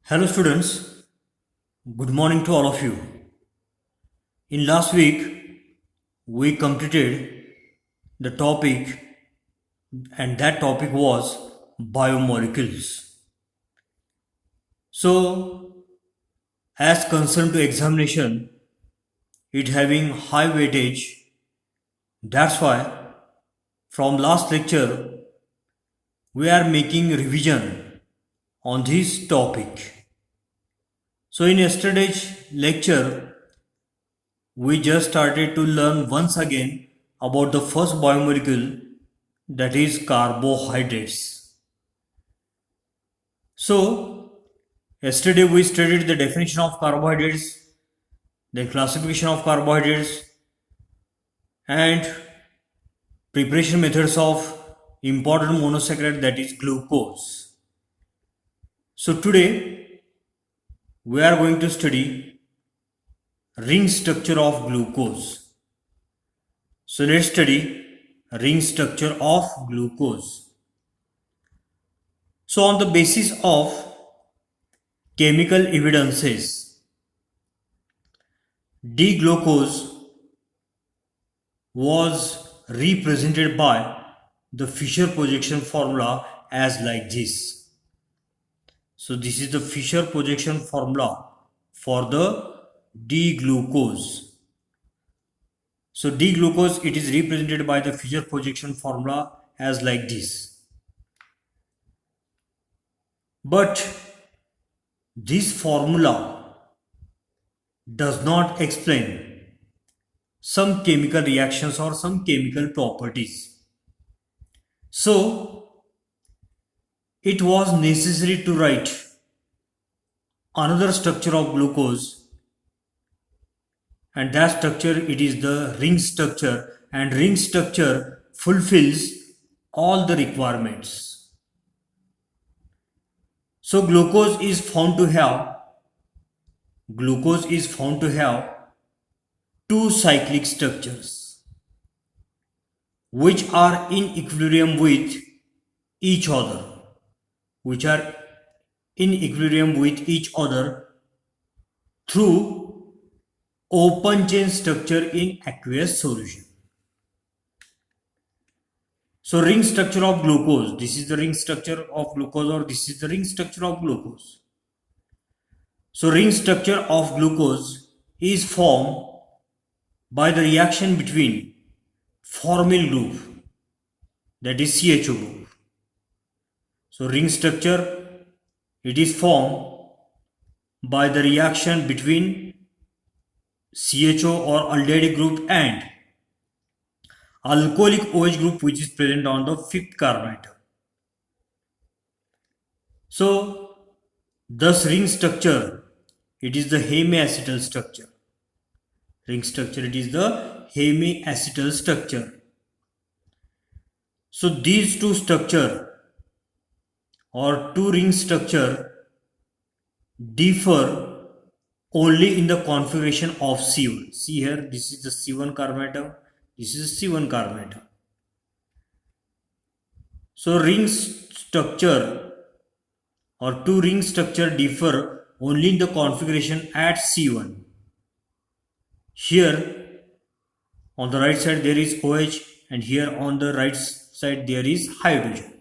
Hello students, good morning to all of you. In last week, we completed the topic and that topic was biomolecules. So, as concerned to examination, it having high weightage, that's why from last lecture, we are making revision on this topic. So in yesterday's lecture, we just started to learn once again about the first biomolecule, that is carbohydrates. So, yesterday we studied the definition of carbohydrates, the classification of carbohydrates, and preparation methods of important monosaccharide, that is glucose. So, today we are going to study ring structure of glucose. So, let's study ring structure of glucose. So, on the basis of chemical evidences, D-glucose was represented by the Fischer projection formula as like this. So this is the Fischer projection formula for the D-glucose. So D-glucose, it is represented by the Fischer projection formula as like this. But this formula does not explain some chemical reactions or some chemical properties. So, it was necessary to write another structure of glucose, and that structure, it is the ring structure, and ring structure fulfills all the requirements. So glucose is found to have two cyclic structures which are in equilibrium with each other, through open chain structure in aqueous solution. So ring structure of glucose, this is the ring structure of glucose, or this is the ring structure of glucose. So ring structure of glucose is formed by the reaction between formyl group, that is CHO group. So ring structure, it is formed by the reaction between CHO or aldehyde group and alcoholic OH group, which is present on the fifth carbon atom. So thus ring structure, it is the hemiacetal structure. Ring structure, it is the hemiacetal structure. So these two structure or two ring structure differ only in the configuration of C1. See here, this is the C1 carbon atom, this is C1 carbon atom. So ring structure or two ring structure differ only in the configuration at C1. Here on the right side there is OH, and here on the right side there is hydrogen.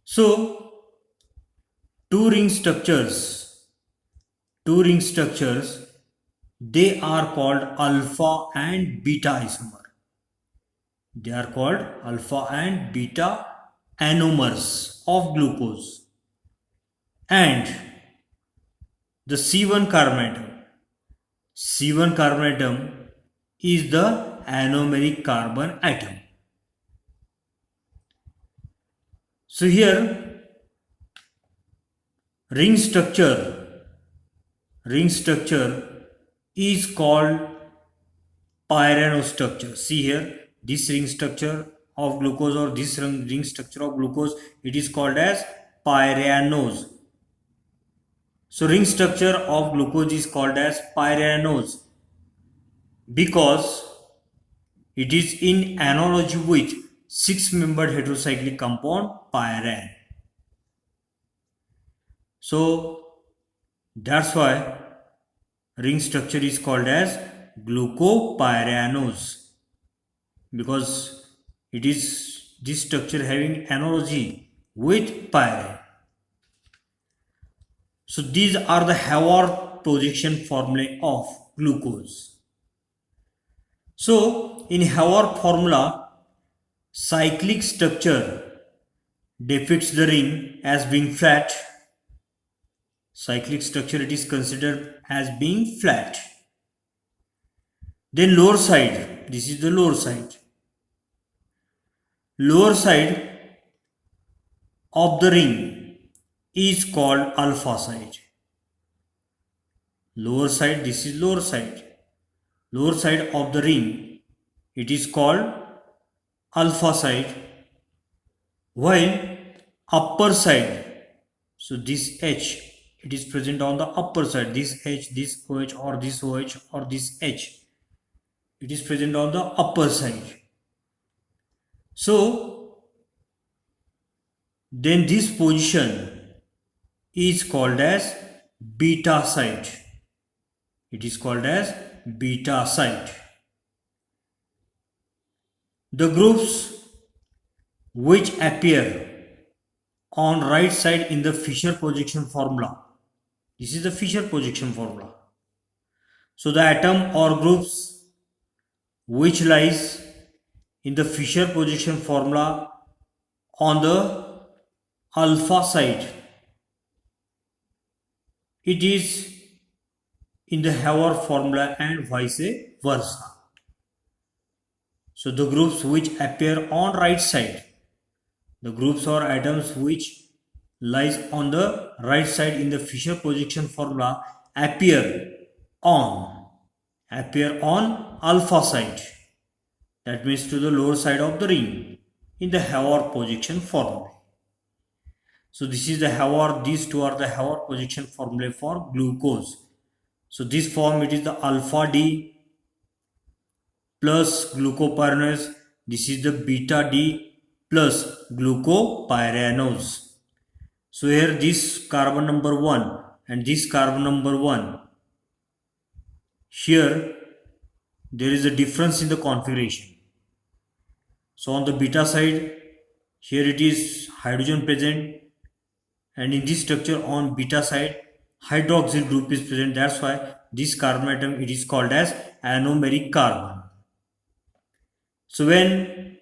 So two ring structures, they are called alpha and beta isomer. They are called alpha and beta anomers of glucose. And the C1 carbon atom is the anomeric carbon atom. So here ring structure is called Pyranose structure. See here, this ring structure of glucose or this ring structure of glucose, it is called as pyranose. So ring structure of glucose is called as pyranose because it is in analogy with six-membered heterocyclic compound pyran. So that's why ring structure is called as glucopyranose, because it is this structure having analogy with pyrene. So these are the Haworth projection formulae of glucose. So in Haworth formula, cyclic structure depicts the ring as being flat. Cyclic structure, it is considered as being flat. Then lower side, this is the lower side. Lower side of the ring is called alpha side. Lower side, this is lower side. Lower side of the ring, it is called alpha side, while upper side, so this H, it is present on the upper side. This H, this OH, or this OH, or this H, it is present on the upper side. So then this position is called as beta site. It is called as beta site. The groups which appear on right side in the Fisher projection formula, this is the Fisher projection formula. So the atom or groups which lies in the Fisher projection formula on the alpha side, it is in the Haworth formula and vice versa. So the groups which appear on right side, the groups or atoms which lies on the right side in the Fisher projection formula appear on alpha side, that means to the lower side of the ring in the Haworth projection formula. So this is the Haworth, these two are the Haworth projection formula for glucose. So this form, it is the alpha D plus glucopyranose. This is the beta D plus glucopyranose. So here this carbon number 1 and this carbon number 1, here there is a difference in the configuration. So on the beta side, here it is hydrogen present, and in this structure on beta side, hydroxyl group is present. That's why this carbon atom, it is called as anomeric carbon. So when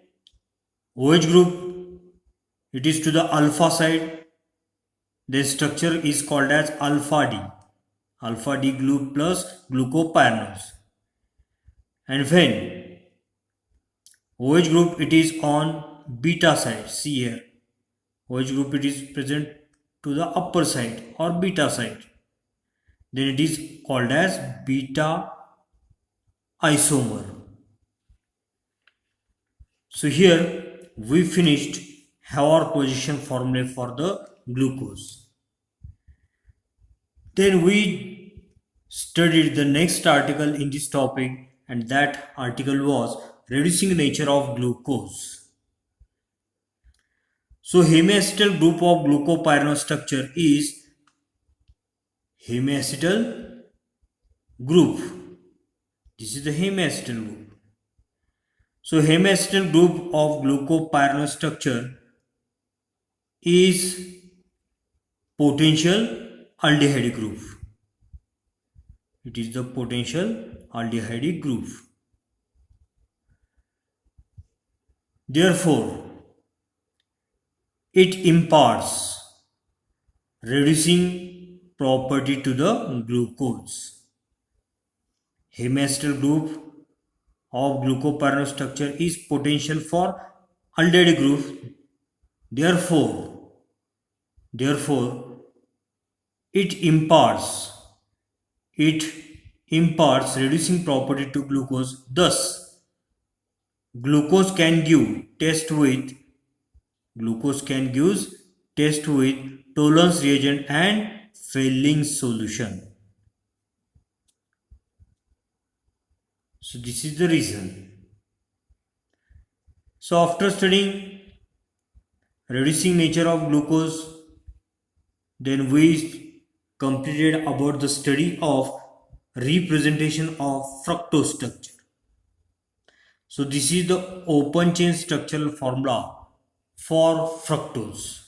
OH group, it is to the alpha side, the structure is called as alpha D group plus glucopyranose. And when OH group, it is on beta side, see here, OH group, it is present to the upper side or beta side, then it is called as beta isomer. So here we finished Haworth position formula for the glucose. Then we studied the next article in this topic, and that article was reducing nature of glucose. So hemiacetal group of glucopyranose structure is hemiacetal group. This is the hemiacetal group. So hemiacetal group of glucopyranose structure is potential aldehyde group. It is the potential aldehyde group. Therefore, it imparts reducing property to the glucose. Hemiacetal group of glucopyranose structure is potential for aldehyde group. Therefore, it imparts reducing property to glucose. Thus, glucose can give test with Tollens reagent and Fehling solution. So this is the reason. So after studying reducing nature of glucose, then we completed about the study of representation of fructose structure. So this is the open chain structural formula for fructose.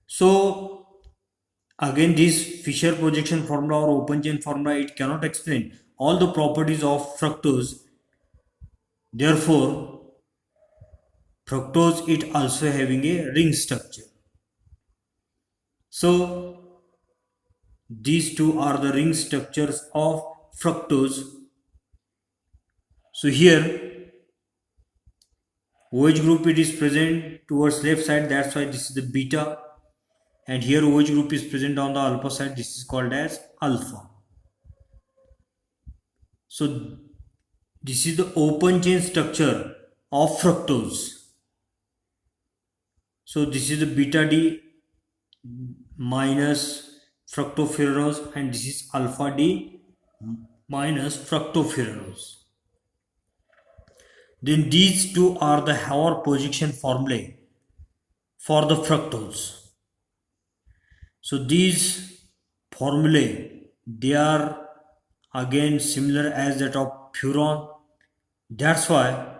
So again, this Fisher projection formula or open chain formula, it cannot explain all the properties of fructose. Therefore, fructose it also having a ring structure. So these two are the ring structures of fructose. So here OH group it is present towards left side, that's why this is the beta, and here OH group is present on the alpha side, this is called as alpha. So this is the open chain structure of fructose. So this is the beta D minus fructoferrose, and this is alpha D minus fructoferrose. Then these two are the Haber projection formulae for the fructose. So these formulae, they are again similar as that of furan. That's why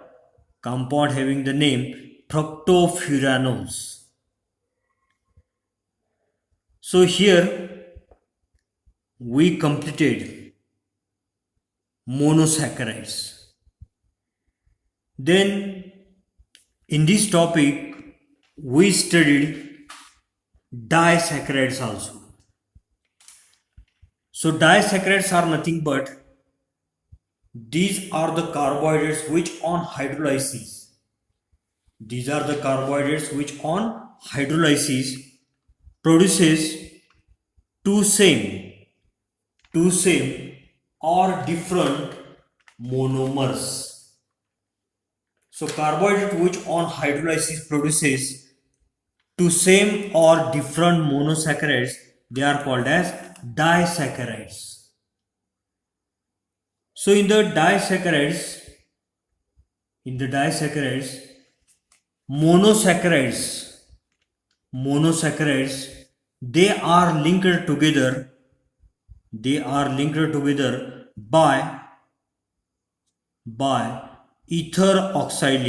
compound having the name fructofuranose. So here we completed monosaccharides. Then in this topic we studied disaccharides also. So disaccharides are nothing but these are the carbohydrates which on hydrolysis. These are the carbohydrates which on hydrolysis produces two same or different monomers. So carbohydrate which on hydrolysis produces two same or different monosaccharides, they are called as disaccharides. So in the disaccharides, monosaccharides, they are linked together by ether oxide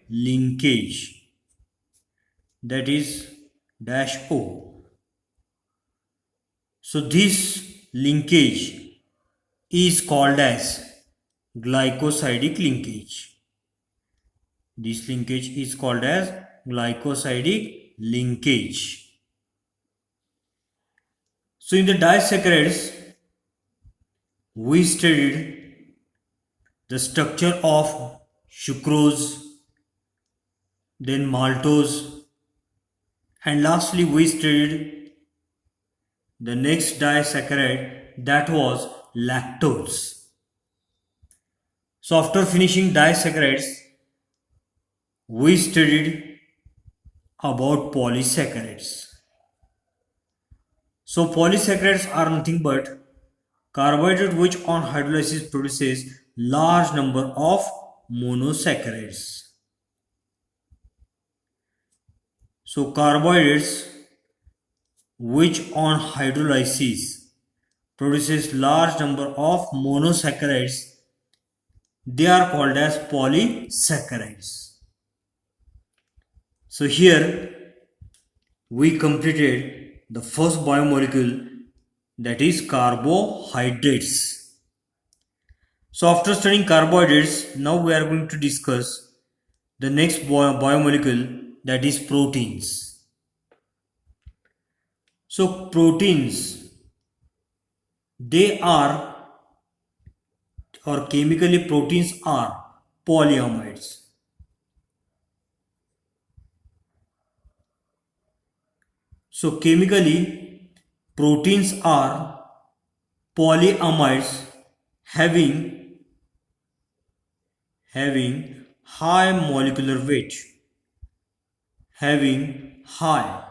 linkage, that is dash O. So this linkage is called as glycosidic linkage. This linkage is called as glycosidic linkage. So in the disaccharides, we studied the structure of sucrose, then maltose, and lastly we studied the next disaccharide, that was lactose. So after finishing disaccharides, we studied about polysaccharides. So polysaccharides are nothing but carbohydrate which on hydrolysis produces large number of monosaccharides. So carbohydrates which on hydrolysis produces large number of monosaccharides, they are called as polysaccharides. So here we completed the first biomolecule, that is carbohydrates. So after studying carbohydrates, now we are going to discuss the next biomolecule, that is proteins. So proteins, they are, or chemically proteins are polyamides. So chemically proteins are polyamides having high molecular weight, having high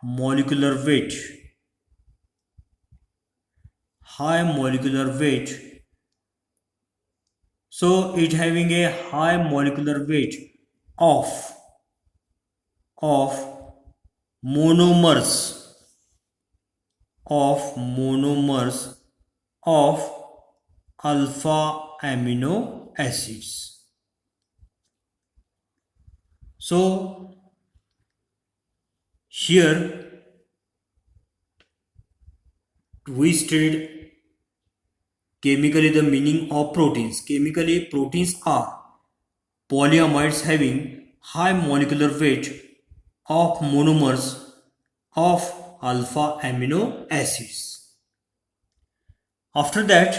molecular weight, So it having a high molecular weight of of monomers monomers of alpha amino acids. So here we studied chemically the meaning of proteins. Chemically, proteins are polyamides having high molecular weight of monomers of alpha amino acids. After that,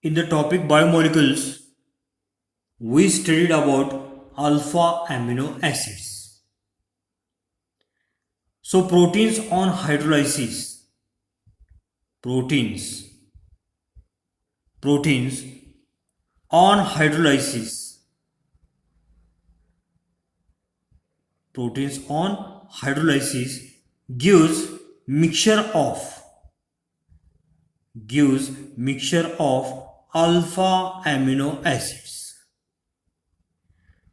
in the topic biomolecules, we studied about alpha amino acids. So proteins on hydrolysis, proteins on hydrolysis, proteins on hydrolysis gives mixture of alpha amino acids.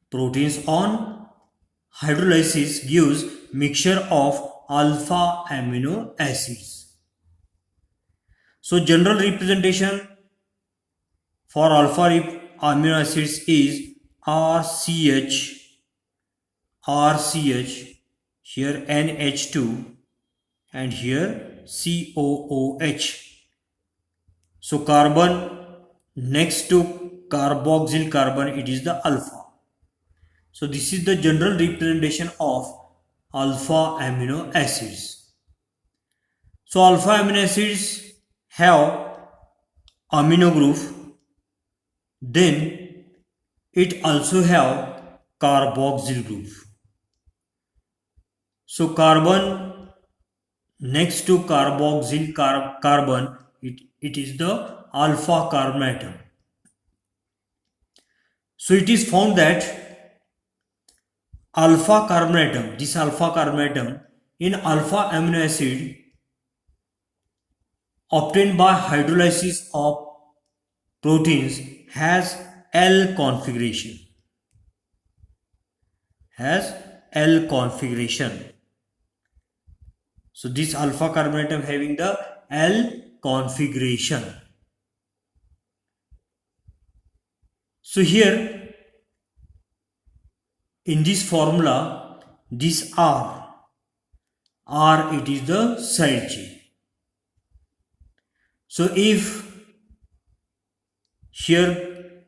Proteins on hydrolysis gives mixture of alpha amino acids. So general representation for alpha amino acids is RCH, here NH2 and here COOH. So carbon next to carboxyl carbon, it is the alpha. So this is the general representation of alpha amino acids. So alpha amino acids have amino group, then it also have carboxyl group. So carbon next to carboxyl carbon, it is the alpha carbon atom. So it is found that alpha carbon atom, this alpha carbon atom in alpha amino acid obtained by hydrolysis of proteins has L configuration. So this alpha carbon atom having the L configuration. So here in this formula, this R it is the side chain. So if here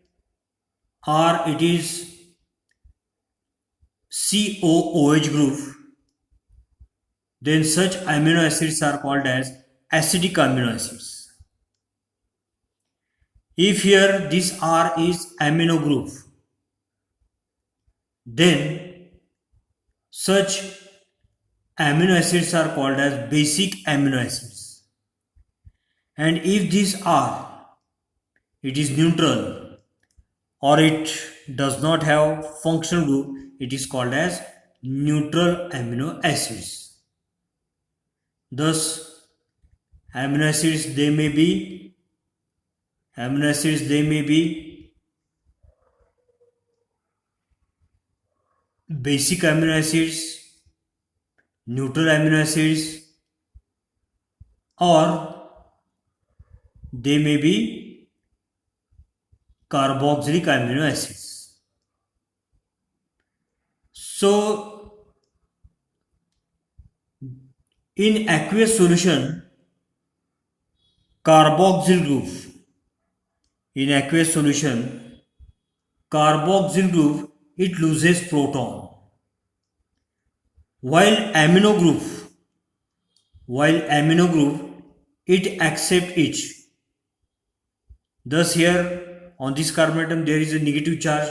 R it is COOH group, then such amino acids are called as acidic amino acids. If here this R is amino group, then such amino acids are called as basic amino acids. And if this R, it is neutral or it does not have functional group, it is called as neutral amino acids. Thus, amino acids they may be basic amino acids, neutral amino acids, or they may be carboxylic amino acids. So in aqueous solution, carboxyl group, it loses proton, while amino group it accepts it. Thus here on this carbon atom there is a negative charge,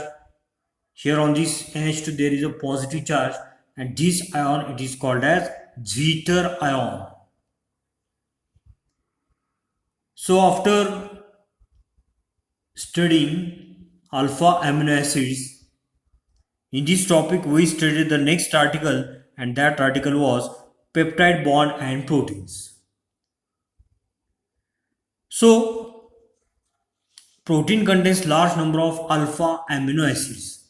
here on this NH2 there is a positive charge, and this ion it is called as Zweiter ion. So after studying alpha amino acids, in this topic we studied the next article, and that article was peptide bond and proteins. So protein contains large number of alpha amino acids,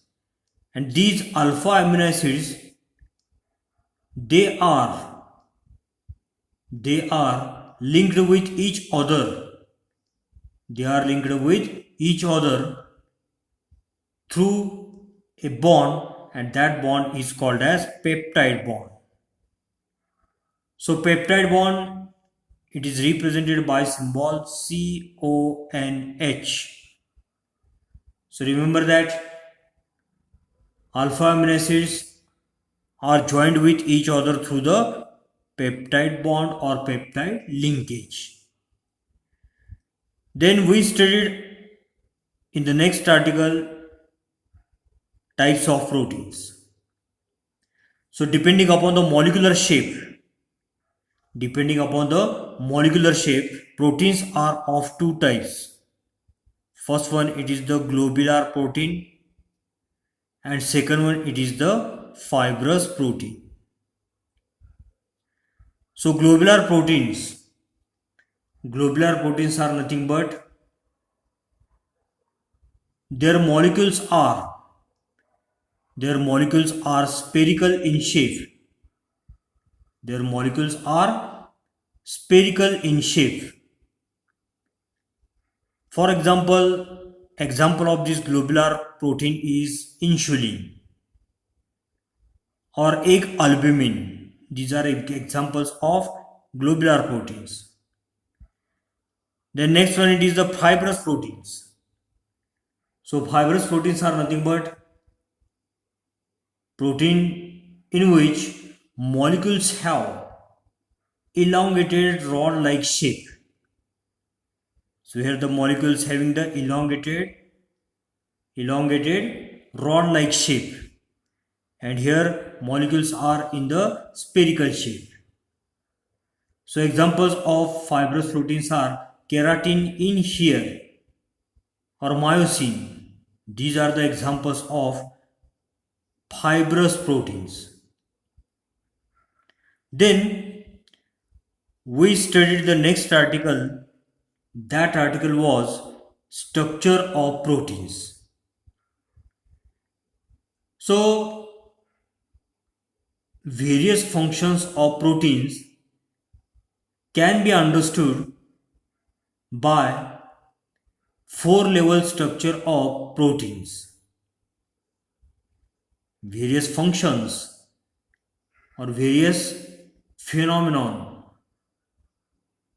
and these alpha amino acids, they are linked with each other. They are linked with each other through a bond, and that bond is called as peptide bond. So peptide bond, it is represented by symbol CONH. So remember that alpha amino acids are joined with each other through the peptide bond or peptide linkage. Then we studied in the next article types of proteins. So depending upon the molecular shape, proteins are of two types. First one, it is the globular protein, and second one, it is the fibrous protein. So globular proteins are nothing but their molecules are spherical in shape. For example of this globular protein is insulin or egg albumin. These are examples of globular proteins. The next one, it is the fibrous proteins. So fibrous proteins are nothing but protein in which molecules have elongated rod-like shape. So here the molecules having the elongated rod-like shape, and here molecules are in the spherical shape. So examples of fibrous proteins are keratin in here or myosin. These are the examples of fibrous proteins. Then we studied the next article. That article was structure of proteins. So various functions of proteins can be understood by four-level structure of proteins. Various functions or various phenomenon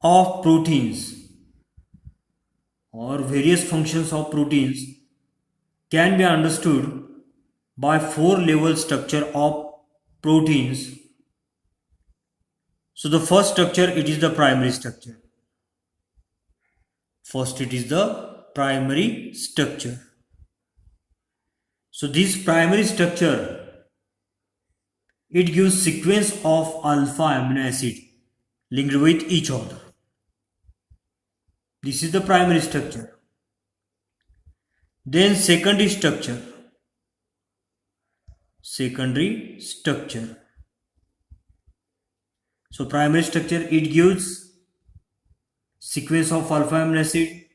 of proteins or various functions of proteins can be understood by four-level structure of proteins. So the first structure, it is the primary structure. So this primary structure, it gives sequence of alpha amino acid linked with each other. This is the primary structure. Then secondary structure. So primary structure, it gives sequence of alpha amino acid.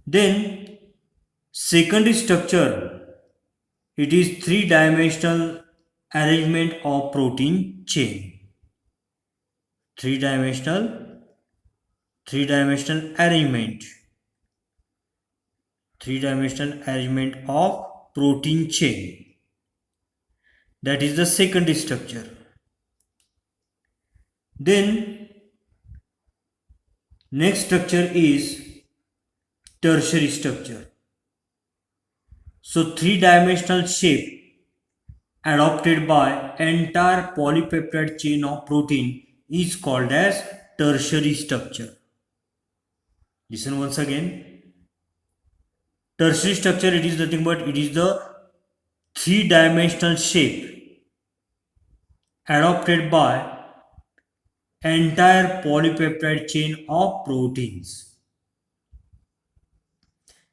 Then secondary structure, it is three-dimensional arrangement of protein chain. Three-dimensional arrangement of protein chain. That is the secondary structure. Then next structure is tertiary structure. So three-dimensional shape adopted by entire polypeptide chain of protein is called as tertiary structure. Listen once again. Tertiary structure, it is nothing but it is the three-dimensional shape adopted by entire polypeptide chain of proteins.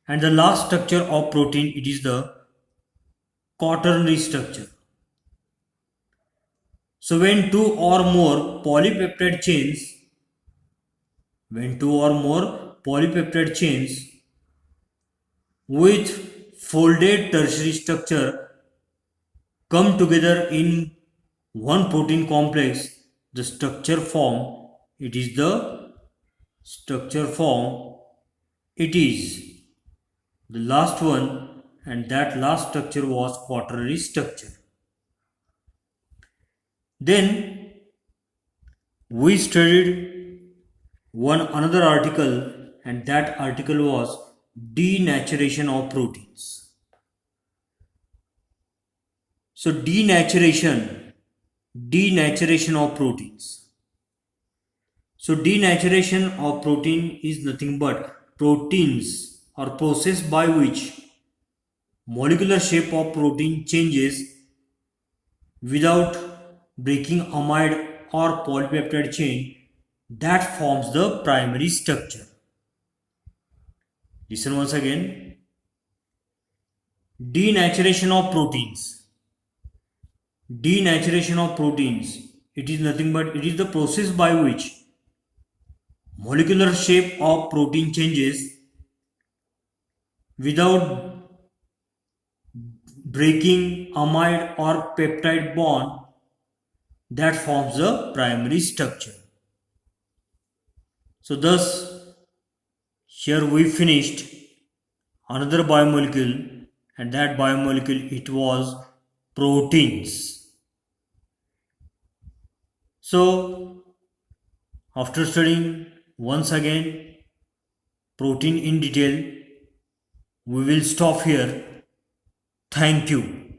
And the last structure of protein, it is the quaternary structure. So when two or more polypeptide chains polypeptide chains with folded tertiary structure come together in one protein complex, the structure form, it is the structure form, it is the last one, and that last structure was quaternary structure. Then we studied one another article, and that article was denaturation of proteins. So denaturation of proteins. So denaturation of protein is nothing but proteins or process by which molecular shape of protein changes without breaking amide or polypeptide chain that forms the primary structure. Listen once again. Denaturation of proteins. Denaturation of proteins. It is nothing but it is the process by which molecular shape of protein changes without breaking amide or peptide bond that forms the primary structure. So thus here we finished another biomolecule, and that biomolecule it was proteins. So after studying once again protein in detail, we will stop here. Thank you.